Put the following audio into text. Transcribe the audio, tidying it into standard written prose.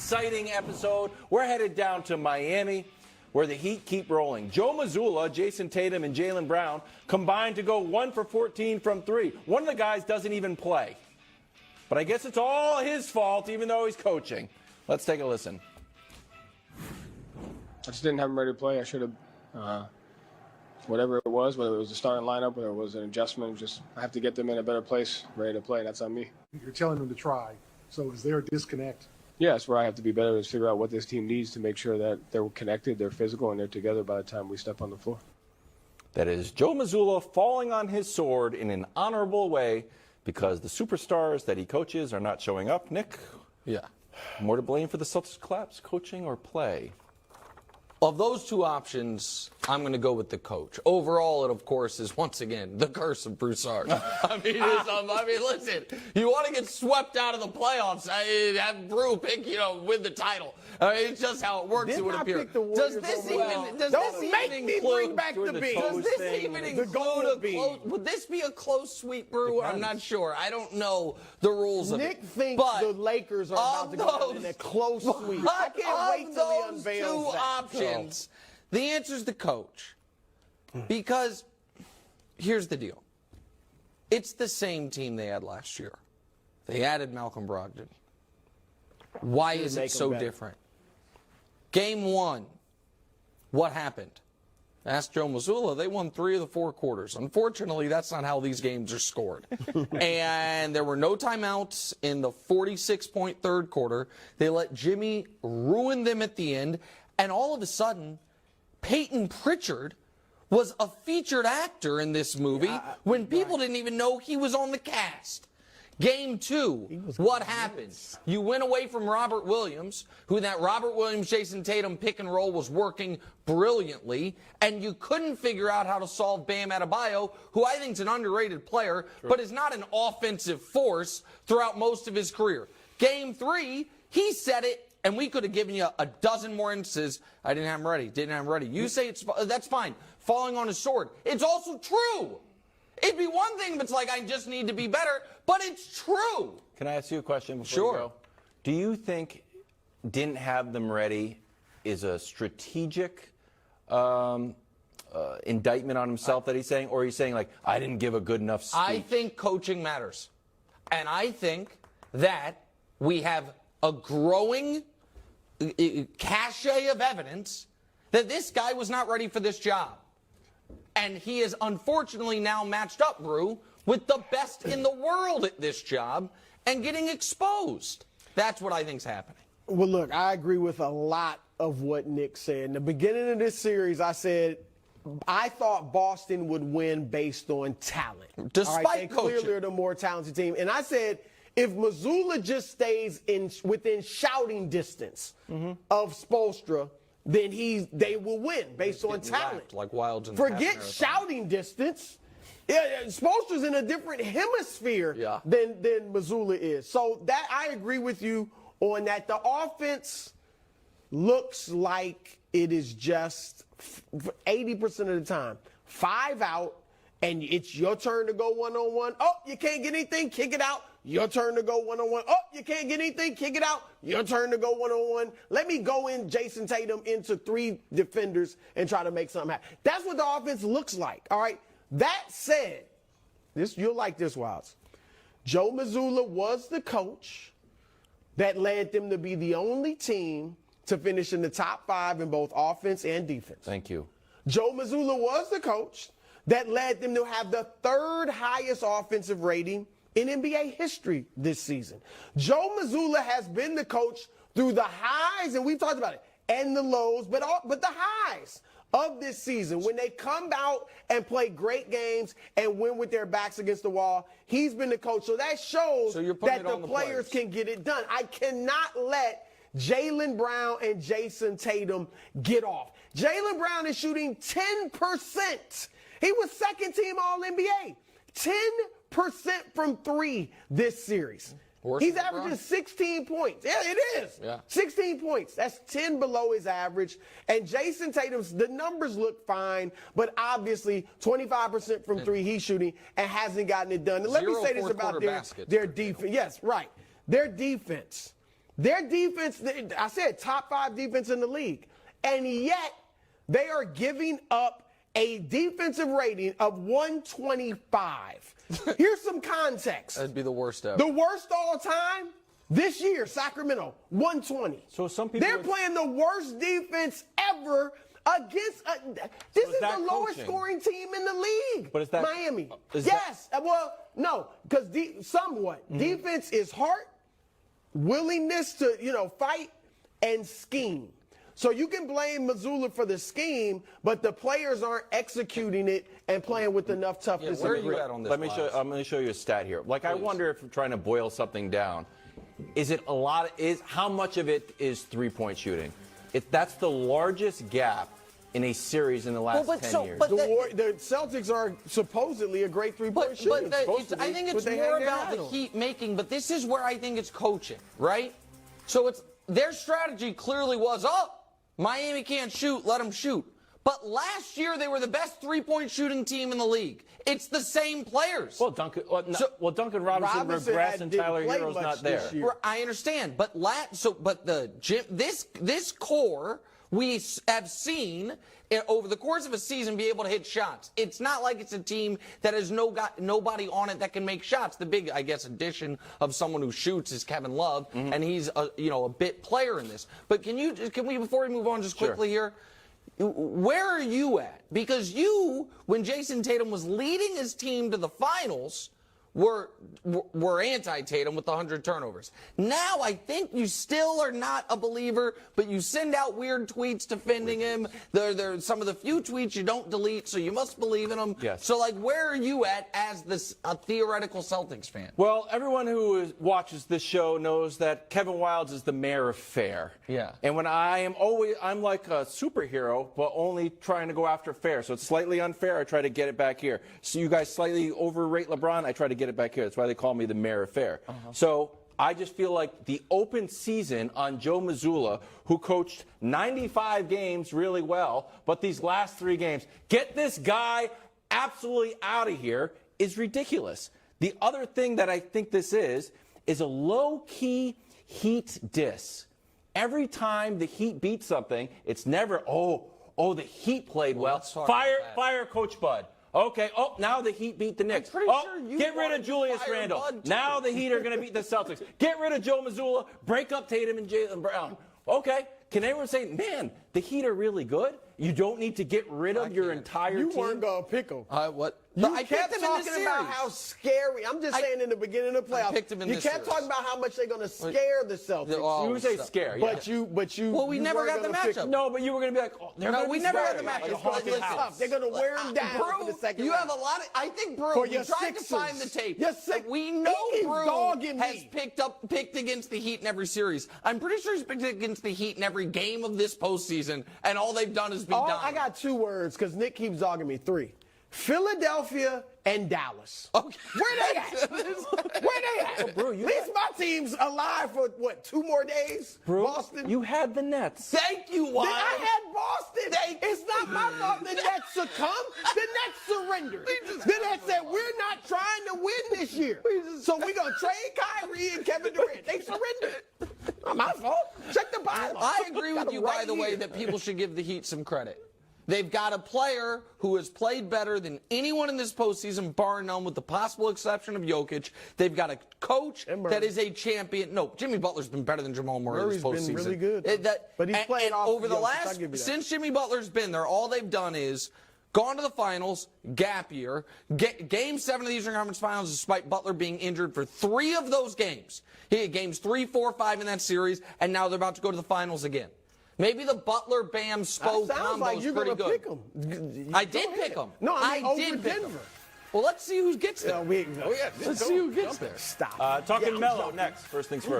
exciting episode. We're headed down to Miami, where the Heat keep rolling. Joe Mazzulla, Jason Tatum, and Jaylen Brown combined to go 1 for 14 from 3. One of the guys doesn't even play. But I guess it's all his fault, even though he's coaching. Let's take a listen. I just didn't have him ready to play. I should have, whatever it was, whether it was the starting lineup, whether it was an adjustment, just I have to get them in a better place, ready to play. That's on me. You're telling them to try. So is there a disconnect? Yeah, that's where I have to be better, is figure out what this team needs to make sure that they're connected, they're physical, and they're together by the time we step on the floor. That is Joe Mazzulla falling on his sword in an honorable way because the superstars that he coaches are not showing up. Nick? Yeah. More to blame for the Celtics collapse, coaching or play? Of those two options, I'm going to go with the coach. Overall, it, of course, is, once again, the curse of Broussard. I mean, listen, you want to get swept out of the playoffs, have Brew pick, win the title. It's just how it works, it would appear. Does this even include, would this be a close sweep, Brew? I'm not sure. I don't know the rules of it. Nick thinks the Lakers are about to go in a close sweep. I can't wait till he unveils that. Options. The answer is the coach. Because here's the deal. It's the same team they had last year. They added Malcolm Brogdon. Why is it so different? Game 1, what happened? Ask Joe Mazzulla, they won 3 of the 4 quarters. Unfortunately, that's not how these games are scored. And there were no timeouts in the 46-point third quarter. They let Jimmy ruin them at the end. And all of a sudden, Peyton Pritchard was a featured actor in this movie when people didn't even know he was on the cast. Game 2, what happened? You went away from Robert Williams, who that Robert Williams-Jason Tatum pick and roll was working brilliantly, and you couldn't figure out how to solve Bam Adebayo, who I think is an underrated player, but is not an offensive force throughout most of his career. Game 3, he said it. And we could have given you a dozen more instances. I didn't have him ready. Didn't have him ready. You say that's fine. Falling on his sword. It's also true. It'd be one thing if it's like I just need to be better, but it's true. Can I ask you a question before you go? Do you think didn't have them ready is a strategic indictment on himself that he's saying, or he's saying like I didn't give a good enough speech? I think coaching matters, and I think that we have a growing cachet of evidence that this guy was not ready for this job. And he is unfortunately now matched up, Brew, with the best in the world at this job and getting exposed. That's what I think's happening. Well, look, I agree with a lot of what Nick said. In the beginning of this series, I said I thought Boston would win based on talent. Despite coaching. Clearly they're the more talented team. And I said, if Mazzulla just stays within shouting distance of Spoelstra, then they will win based on talent. Like Wilds in the Forget shouting distance. Yeah, Spoelstra's in a different hemisphere than Mazzulla is. So that I agree with you on that. The offense looks like it is just 80% of the time 5 out, and it's your turn to go one-on-one. Oh, you can't get anything, kick it out. Your turn to go one-on-one. Oh, you can't get anything, kick it out. Your turn to go one-on-one. Let me go in Jason Tatum into 3 defenders and try to make something happen. That's what the offense looks like, all right? That said, you'll like this, Wilds. Joe Mazzulla was the coach that led them to be the only team to finish in the top 5 in both offense and defense. Thank you. Joe Mazzulla was the coach that led them to have the 3rd highest offensive rating in NBA history this season. Joe Mazzulla has been the coach through the highs, and we've talked about it, and the lows, but the highs of this season. When they come out and play great games and win with their backs against the wall, he's been the coach. So that shows that the players can get it done. I cannot let Jaylen Brown and Jason Tatum get off. Jaylen Brown is shooting 10%. He was second team All-NBA. 10% from 3 this series. He's averaging 16 points. Yeah, it is. Yeah. 16 points. That's 10 below his average. And Jason Tatum's, the numbers look fine, but obviously 25% from 3 he's shooting and hasn't gotten it done. And let me say this about their defense. Yes, right. Their defense. Their defense, I said top 5 defense in the league. And yet, they are giving up a defensive rating of 125. Here's some context. That'd be the worst ever. The worst all time this year, Sacramento, 120. So some people They're playing the worst defense ever against. This is the lowest scoring team in the league. But is that Miami? Yes. Well, no, because somewhat defense is heart, willingness to fight, and scheme. So you can blame Missoula for the scheme, but the players aren't executing it and playing with enough toughness. Where are and you grit. at on this? I'm going to show you a stat here. Like, I wonder if I'm trying to boil something down. Is it a lot? How much of it is three-point shooting? That's the largest gap in a series in the last 10 years. The Celtics are supposedly a great three-point shooter. I think it's more about the Heat making, but this is where I think it's coaching, right? So their strategy clearly was, Miami can't shoot, let them shoot. But last year, they were the best three-point shooting team in the league. It's the same players. Well, Duncan Robinson regressed and Tyler Hero's not there. I understand, but this core we have seen over the course of a season be able to hit shots. It's not like it's a team that has nobody on it that can make shots. The big, I guess, addition of someone who shoots is Kevin Love, and he's a bit player in this. But can we before we move on just quickly here? Where are you at? Because when Jason Tatum was leading his team to the finals, were anti-Tatum with the 100 turnovers. Now I think you still are not a believer, but you send out weird tweets defending him. There some of the few tweets you don't delete, so you must believe in them. Yes. So, where are you at as a theoretical Celtics fan? Well, everyone who watches this show knows that Kevin Wildes is the mayor of fair. Yeah. And when I'm like a superhero, but only trying to go after fair. So it's slightly unfair. I try to get it back here. So you guys slightly overrate LeBron. I try to get it back here. That's why they call me the mayor of fair. So I just feel like the open season on Joe Mazzulla, who coached 95 games really well, but these last 3 games, get this guy absolutely out of here, is ridiculous. The other thing that I think this is a low-key Heat diss. Every time the Heat beat something, it's never, the Heat played well. Fire Coach Bud. Okay, now the Heat beat the Knicks. Get rid of Julius Randle. Now the Heat are going to beat the Celtics. Get rid of Joe Mazzulla. Break up Tatum and Jaylen Brown. Okay, can anyone say, man, the Heat are really good? You don't need to get rid of your entire team? You weren't going to pick them. What? I kept talking about how scary. I'm just saying in the beginning of the playoffs. You kept talking about how much they're going to scare the Celtics. You would say scare, yeah. But you. Well, we never got the matchup. No, but you were going to be like, we never got the matchup. It's tough. They're going to wear them down for the second You round. have a lot of. I think Brew. We tried to find the tape. We know Brew has picked against the Heat in every series. I'm pretty sure he's picked against the Heat in every game of this postseason, and all they've done is be dominant. I got 2 words because Nick keeps dogging me. 3. Philadelphia and Dallas. Okay. Where they at? Where they at? Bro, at least my team's alive for, 2 more days? Bro, Boston? You had the Nets. Thank you, Wild. I had Boston. It's not my fault the Nets succumbed. The Nets surrendered. The Nets said, we're not trying to win this year. So we're going to trade Kyrie and Kevin Durant. They surrendered. Not my fault. Check the Bible. I agree with you, by the way, that people should give the Heat some credit. They've got a player who has played better than anyone in this postseason, bar none, with the possible exception of Jokic. They've got a coach that is a champion. No, Jimmy Butler's been better than Jamal Murray this postseason. Been really good. But he's playing off over the last, since Jimmy Butler's been there, all they've done is gone to the finals, gap year, Game 7 of the Eastern Conference Finals, despite Butler being injured for 3 of those games. He had games 3, 4, 5 in that series, and now they're about to go to the finals again. Maybe the Butler-Bam Spo combo is pretty good. Pick them. I did pick them. No, I did over pick Denver. them. Well, let's see who gets there. Let's see who gets there. Stop. Talking Melo next. First things first.